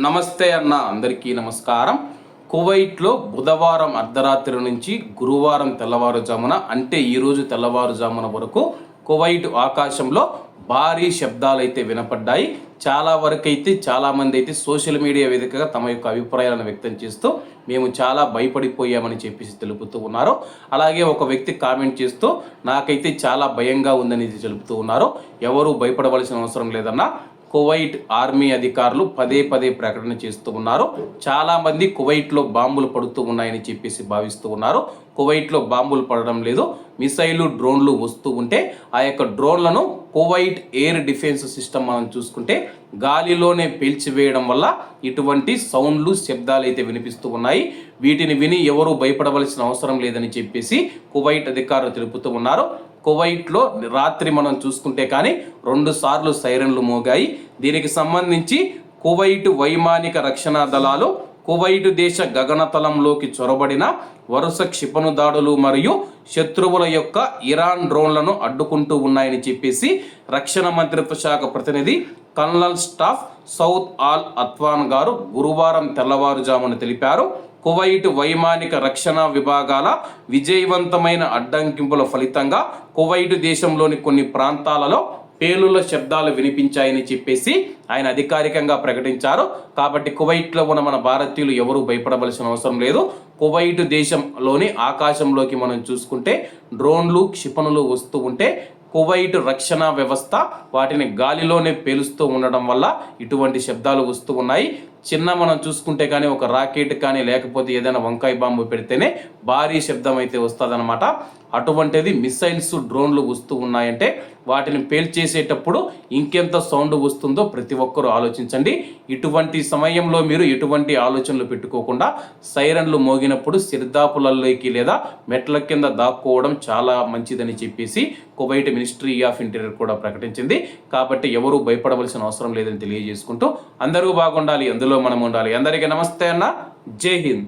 నమస్తే అన్న, అందరికీ నమస్కారం. కువైట్లో బుధవారం అర్ధరాత్రి నుంచి గురువారం తెల్లవారుజామున అంటే ఈరోజు తెల్లవారుజామున వరకు కువైట్ ఆకాశంలో భారీ శబ్దాలైతే వినపడ్డాయి. చాలా వరకు అయితే చాలామంది అయితే సోషల్ మీడియా వేదికగా తమ యొక్క అభిప్రాయాలను వ్యక్తం చేస్తూ మేము చాలా భయపడిపోయామని చెప్పేసి తెలుపుతూ ఉన్నారు. అలాగే ఒక వ్యక్తి కామెంట్ చేస్తూ నాకైతే చాలా భయంగా ఉందని తెలుపుతూ ఉన్నారు. ఎవరు భయపడవలసిన అవసరం లేదన్నా, కువైట్ ఆర్మీ అధికారులు పదే పదే ప్రకటన చేస్తూ ఉన్నారు. చాలామంది కువైట్లో బాంబులు పడుతూ ఉన్నాయని చెప్పేసి భావిస్తూ ఉన్నారు. కువైట్లో బాంబులు పడడం లేదు, మిసైలు డ్రోన్లు వస్తూ ఉంటే ఆ యొక్క డ్రోన్లను కువైట్ ఎయిర్ డిఫెన్స్ సిస్టమ్ మనం చూసుకుంటే గాలిలోనే పేల్చివేయడం వల్ల ఇటువంటి సౌండ్లు శబ్దాలు అయితే వినిపిస్తూ ఉన్నాయి. వీటిని విని ఎవరు భయపడవలసిన అవసరం లేదని చెప్పేసి కువైట్ అధికారులు తెలుపుతూ ఉన్నారు. కువైట్లో రాత్రి మనం చూసుకుంటే కానీ 2 సార్లు సైరన్లు మోగాయి. దీనికి సంబంధించి కువైట్ వైమానిక రక్షణ దళాలు కువైట్ దేశ గగనతలంలోకి చొరబడిన వరుస క్షిపణి దాడులు మరియు శత్రువుల యొక్క ఇరాన్ డ్రోన్లను అడ్డుకుంటూ ఉన్నాయని చెప్పేసి రక్షణ మంత్రిత్వ శాఖ ప్రతినిధి కల్నల్ స్టాఫ్ సౌద్ ఆల్ అత్వాన్ గారు గురువారం తెల్లవారుజామున తెలిపారు. కువైట్ వైమానిక రక్షణ విభాగాల విజయవంతమైన అడ్డంకింపుల ఫలితంగా కువైట్ దేశంలోని కొన్ని ప్రాంతాలలో పేలుల శబ్దాలు వినిపించాయని చెప్పేసి ఆయన అధికారికంగా ప్రకటించారు. కాబట్టి కువైట్లో ఉన్న మన భారతీయులు ఎవరూ భయపడవలసిన అవసరం లేదు. కువైట్ దేశంలోని ఆకాశంలోకి మనం చూసుకుంటే డ్రోన్లు క్షిపణులు వస్తూ ఉంటే కువైట్ రక్షణ వ్యవస్థ వాటిని గాలిలోనే పేలుస్తూ ఉండడం వల్ల ఇటువంటి శబ్దాలు వస్తూ ఉన్నాయి. చిన్న మనం చూసుకుంటే కానీ ఒక రాకెట్ కానీ లేకపోతే ఏదైనా వంకాయ బాంబు పెడితేనే భారీ శబ్దం అయితే వస్తుందన్నమాట. అటువంటిది మిసైల్స్ డ్రోన్లు వస్తూ ఉన్నాయంటే వాటిని పేల్చేసేటప్పుడు ఇంకెంత సౌండ్ వస్తుందో ప్రతి ఒక్కరూ ఆలోచించండి. ఇటువంటి సమయంలో మీరు ఎటువంటి ఆలోచనలు పెట్టుకోకుండా సైరన్లు మోగినప్పుడు సిర్దాపులలోకి లేదా మెట్ల కింద దాక్కోవడం చాలా మంచిదని చెప్పేసి కువైట్ మినిస్ట్రీ ఆఫ్ ఇంటీరియర్ కూడా ప్రకటించింది. కాబట్టి ఎవరూ భయపడవలసిన అవసరం లేదని తెలియజేసుకుంటూ అందరూ బాగుండాలి, అందులో మనం ఉండాలి. అందరికీ నమస్తే అన్న, జై హింద్.